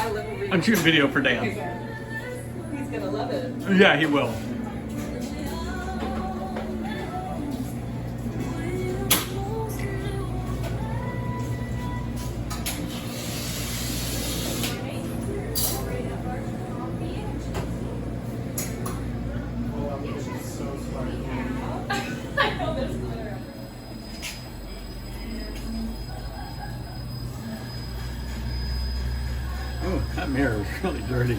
I'm shooting video for Dan. He's gonna love it. Yeah, he will. Oh, that mirror is really dirty.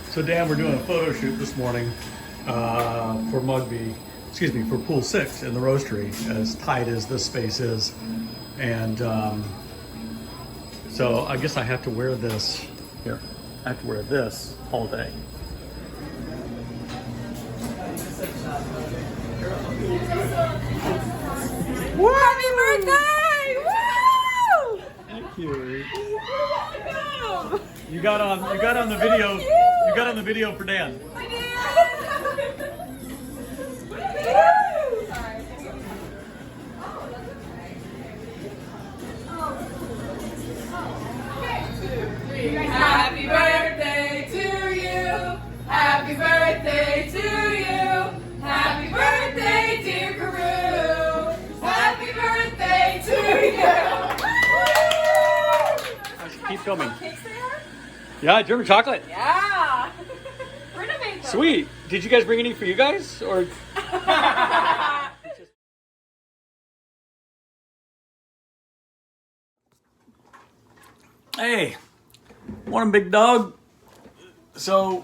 So Dan, we're doing a photo shoot this morning for for Pool 6 in the roastery, as tight as this space is. And so I guess I have to wear this here. I have to wear this all day. Happy birthday! Woo! Thank you. You're welcome. You got on the video. You got on the video for Dan. I did. Happy birthday to you. Happy birthday to you. Happy birthday, dear Carew. Happy birthday to you. I should keep filming. Yeah, German chocolate. Yeah. Renovate them. Sweet. Did you guys bring any for you guys, or? Hey, morning, big dog. So,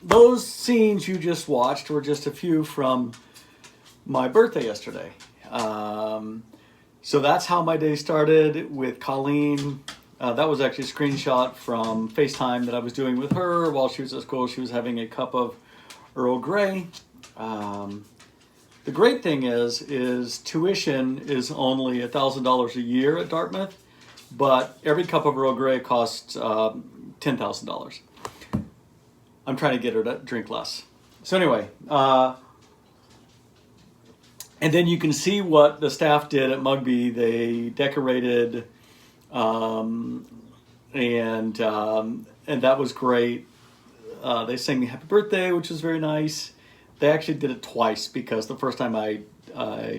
those scenes you just watched were just a few from my birthday yesterday. So that's how my day started with Colleen. That was actually a screenshot from FaceTime that I was doing with her while she was at school. She was having a cup of Earl Grey. The great thing is tuition is only $1,000 a year at Dartmouth, but every cup of Earl Grey costs $10,000. I'm trying to get her to drink less. So anyway, and then you can see what the staff did at Mugby. They decorated, and that was great. They sang me happy birthday, which was very nice. They actually did it twice because the first time I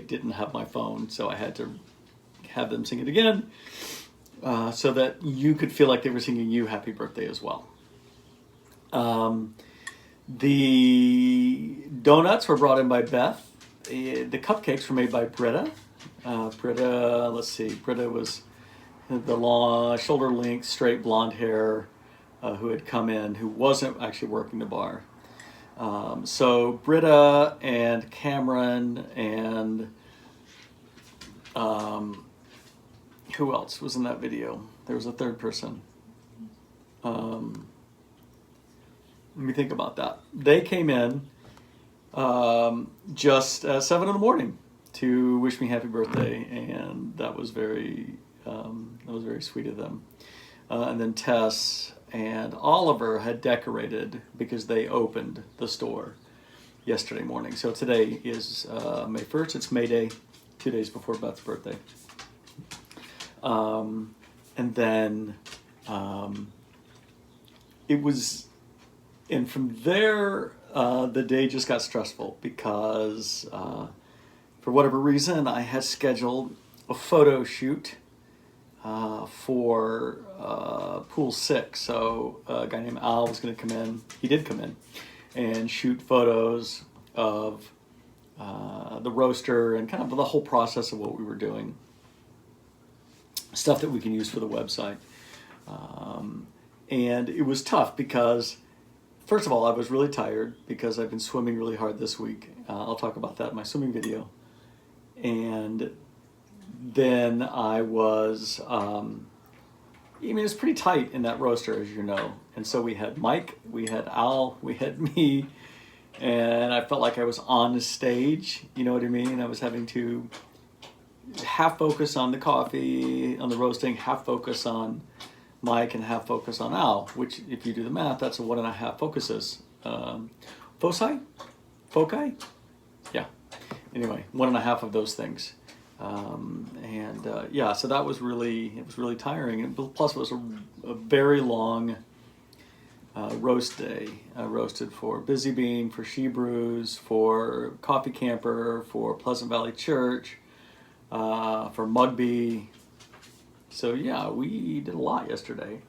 didn't have my phone, so I had to have them sing it again, so that you could feel like they were singing you happy birthday as well. The donuts were brought in by Beth. The cupcakes were made by Britta. Britta was the long, shoulder length, straight blonde hair who had come in, who wasn't actually working the bar. So Britta and Cameron and who else was in that video? There was a third person. Let me think about that. They came in just 7 a.m. to wish me happy birthday, and that was very sweet of them. And then Tess and Oliver had decorated because they opened the store yesterday morning. So today is May 1st. It's May Day, 2 days before Beth's birthday. And then it was, and from there, the day just got stressful because for whatever reason, I had scheduled a photo shoot for Pool 6. So a guy named Al was going to come in. He did come in and shoot photos of the roaster and kind of the whole process of what we were doing. Stuff that we can use for the website. And it was tough because, first of all, I was really tired because I've been swimming really hard this week. I'll talk about that in my swimming video. And then I was, it's pretty tight in that roaster, as you know. And so we had Mike, we had Al, we had me, and I felt like I was on the stage, you know what I mean? I was having to half focus on the coffee, on the roasting, half focus on Mike, and half focus on Al, which, if you do the math, that's 1.5 focuses. Foci? Foci? Yeah. Anyway, 1.5 of those things. Yeah, so that was really tiring, and plus it was a very long roast day. I roasted for Busy Bean, for She Brews, for Coffee Camper, for Pleasant Valley Church, for Mugby. So yeah, we did a lot yesterday.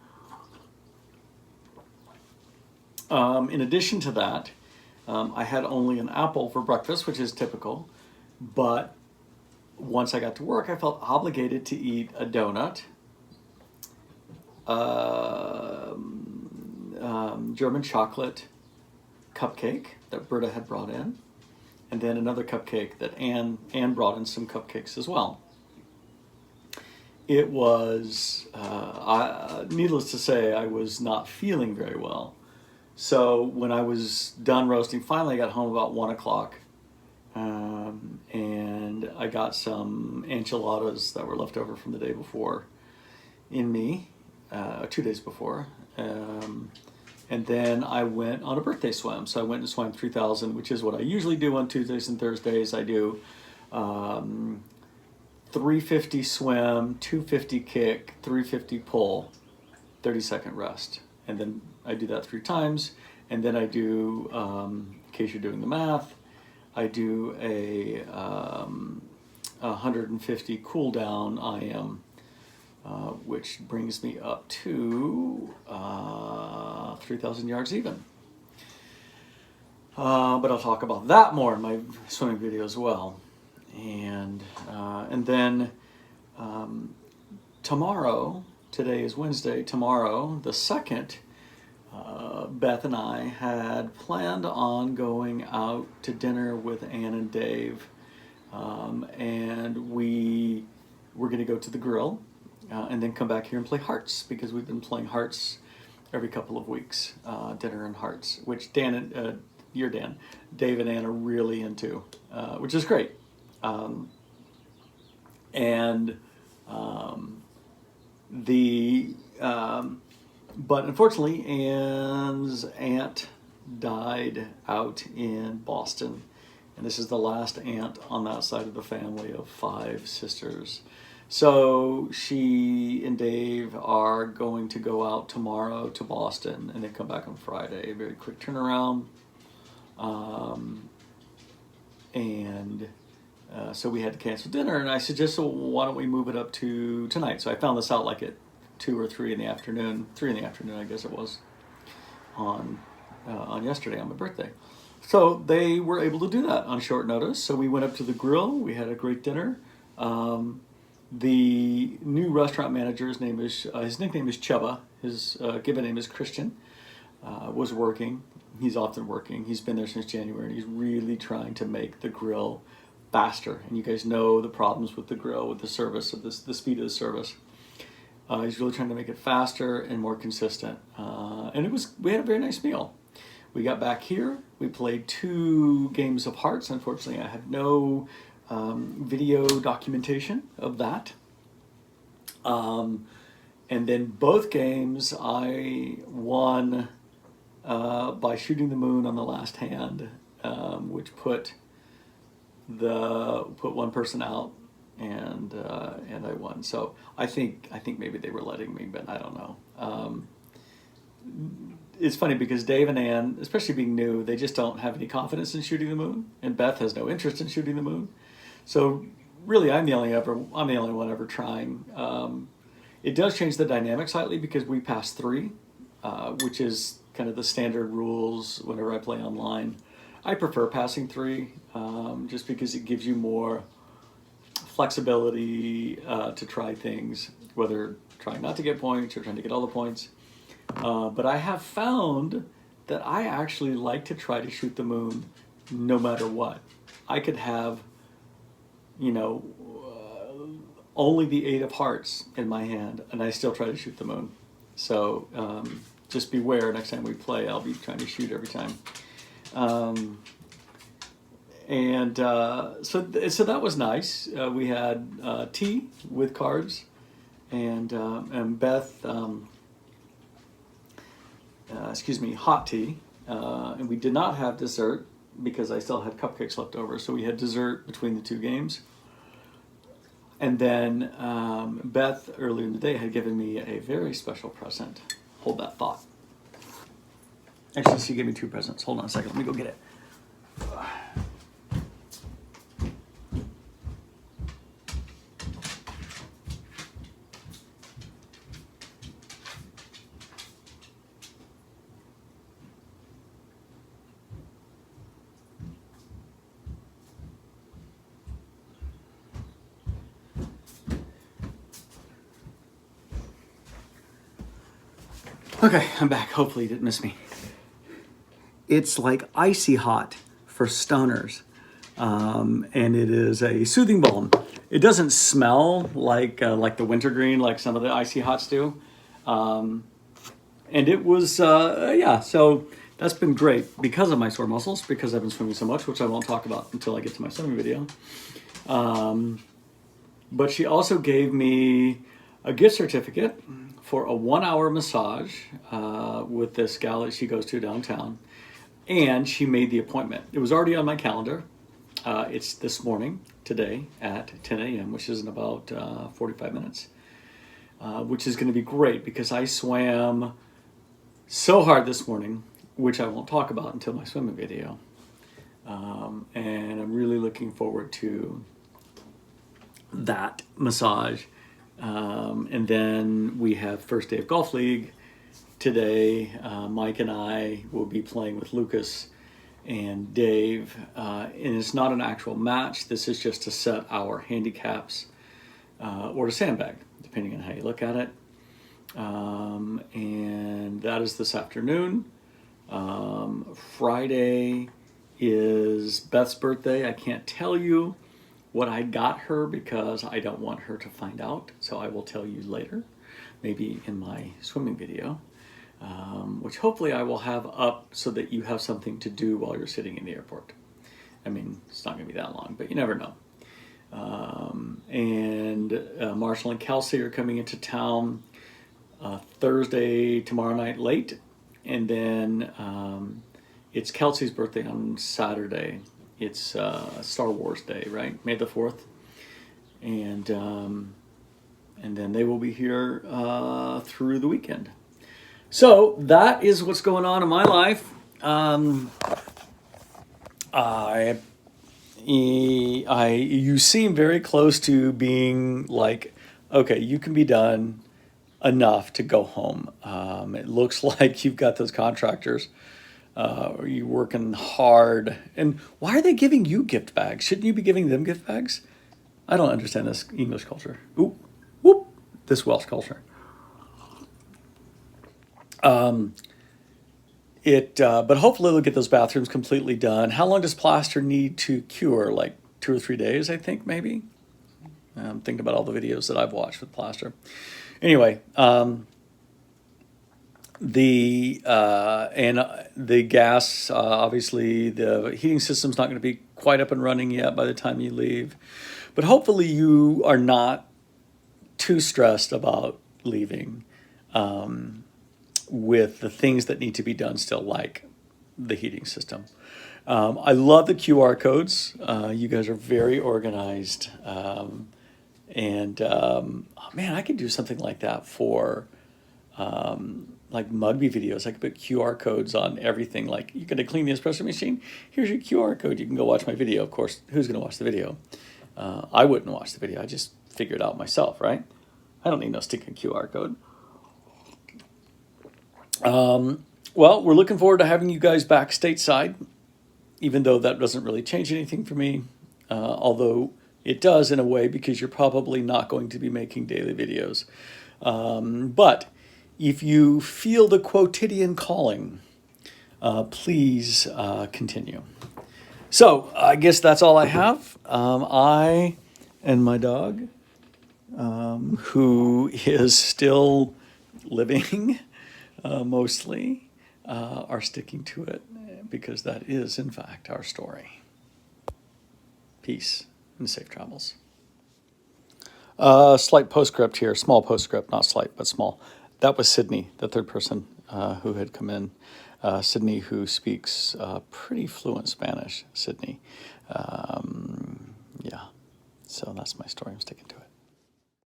In addition to that, I had only an apple for breakfast, which is typical, but once I got to work, I felt obligated to eat a donut, German chocolate cupcake that Britta had brought in, and then another cupcake that Anne brought in some cupcakes as well. It was, needless to say, I was not feeling very well. So when I was done roasting, finally I got home about 1 o'clock. And I got some enchiladas that were left over from the day before in me, 2 days before. And then I went on a birthday swim. So I went and swam 3,000, which is what I usually do on Tuesdays and Thursdays. I do 350 swim, 250 kick, 350 pull, 30-second rest. And then I do that 3 times. And then I do, in case you're doing the math, I do a 150 cool down IM, which brings me up to 3,000 yards even. But I'll talk about that more in my swimming video as well. And then tomorrow, today is Wednesday, tomorrow, the 2nd, Beth and I had planned on going out to dinner with Ann and Dave, and we were going to go to the grill and then come back here and play Hearts, because we've been playing Hearts every couple of weeks, dinner and Hearts, which Dave and Ann are really into, which is great. But unfortunately, Ann's aunt died out in Boston. And this is the last aunt on that side of the family of 5 sisters. So she and Dave are going to go out tomorrow to Boston and then come back on Friday. A very quick turnaround. So we had to cancel dinner, and I suggested, well, why don't we move it up to tonight? So I found this out like at 2 or 3 in the afternoon, 3 in the afternoon, I guess it was, on yesterday on my birthday. So they were able to do that on short notice. So we went up to the grill. We had a great dinner. The new restaurant manager, his nickname is Chubba. His given name is Christian. Was working. He's often working. He's been there since January, and he's really trying to make the grill faster. And you guys know the problems with the grill, with the service, of the speed of the service. He's really trying to make it faster and more consistent. And we had a very nice meal. We got back here. We played 2 games of Hearts. Unfortunately, I have no video documentation of that. And then both games I won by shooting the moon on the last hand, which put one person out, and I won. So I think maybe they were letting me, but I don't know. It's funny because Dave and Ann, especially being new, they just don't have any confidence in shooting the moon, and Beth has no interest in shooting the moon. So really, I'm the only one ever trying. It does change the dynamic slightly because we pass 3, which is kind of the standard rules whenever I play online. I prefer passing 3, just because it gives you more flexibility to try things, whether trying not to get points or trying to get all the points. But I have found that I actually like to try to shoot the moon no matter what. I could have, only the 8 of Hearts in my hand, and I still try to shoot the moon. So just beware, next time we play, I'll be trying to shoot every time. So that was nice. We had tea with cards, and Beth, hot tea, and we did not have dessert because I still had cupcakes left over. So we had dessert between the 2 games. And then Beth, earlier in the day, had given me a very special present. Hold that thought. Actually, she gave me 2 presents. Hold on a second. Let me go get it. Okay, I'm back. Hopefully you didn't miss me. It's like icy hot for stoners. And it is a soothing balm. It doesn't smell like the wintergreen like some of the icy hots do. And it was, yeah, so that's been great because of my sore muscles, because I've been swimming so much, which I won't talk about until I get to my swimming video. But she also gave me a gift certificate for a 1-hour massage with this gal that she goes to downtown. And she made the appointment. It was already on my calendar. It's this morning, today, at 10 a.m., which is in about 45 minutes, which is going to be great because I swam so hard this morning, which I won't talk about until my swimming video. And I'm really looking forward to that massage. And then we have first day of golf league today. Mike and I will be playing with Lucas and Dave, and it's not an actual match. This is just to set our handicaps or to sandbag, depending on how you look at it. And that is this afternoon. Friday is Beth's birthday. I can't tell you what I got her because I don't want her to find out. So I will tell you later, maybe in my swimming video, which hopefully I will have up so that you have something to do while you're sitting in the airport. I mean, it's not gonna be that long, but you never know. Marshall and Kelsey are coming into town Thursday, tomorrow night late. And then it's Kelsey's birthday on Saturday. It's Star Wars Day, right? May the 4th. And then they will be here through the weekend. So that is what's going on in my life. You seem very close to being like, okay, you can be done enough to go home. It looks like you've got those contractors. Are you working hard? And why are they giving you gift bags? Shouldn't you be giving them gift bags? I don't understand this English culture. Oop, whoop, this Welsh culture. But hopefully they'll get those bathrooms completely done. How long does plaster need to cure? Like 2 or 3 days, I think, maybe. I'm thinking about all the videos that I've watched with plaster. Anyway, the gas, obviously the heating system's not going to be quite up and running yet by the time you leave. But hopefully you are not too stressed about leaving with the things that need to be done still, like the heating system. I love the QR codes. You guys are very organized. Man, I could do something like that for like Mugby videos. I could put QR codes on everything. Like, you're going to clean the espresso machine? Here's your QR code. You can go watch my video. Of course, who's going to watch the video? I wouldn't watch the video. I just figure it out myself, right? I don't need no stinking QR code. Well, we're looking forward to having you guys back stateside, even though that doesn't really change anything for me. Although it does in a way, because you're probably not going to be making daily videos. But if you feel the quotidian calling, please continue. So I guess that's all I have. I and my dog, who is still living mostly, are sticking to it, because that is, in fact, our story. Peace and safe travels. Slight postscript here, small postscript, not slight, but small. That was Sydney, the third person who had come in. Sydney, who speaks pretty fluent Spanish. Sydney. Yeah, so that's my story. I'm sticking to it.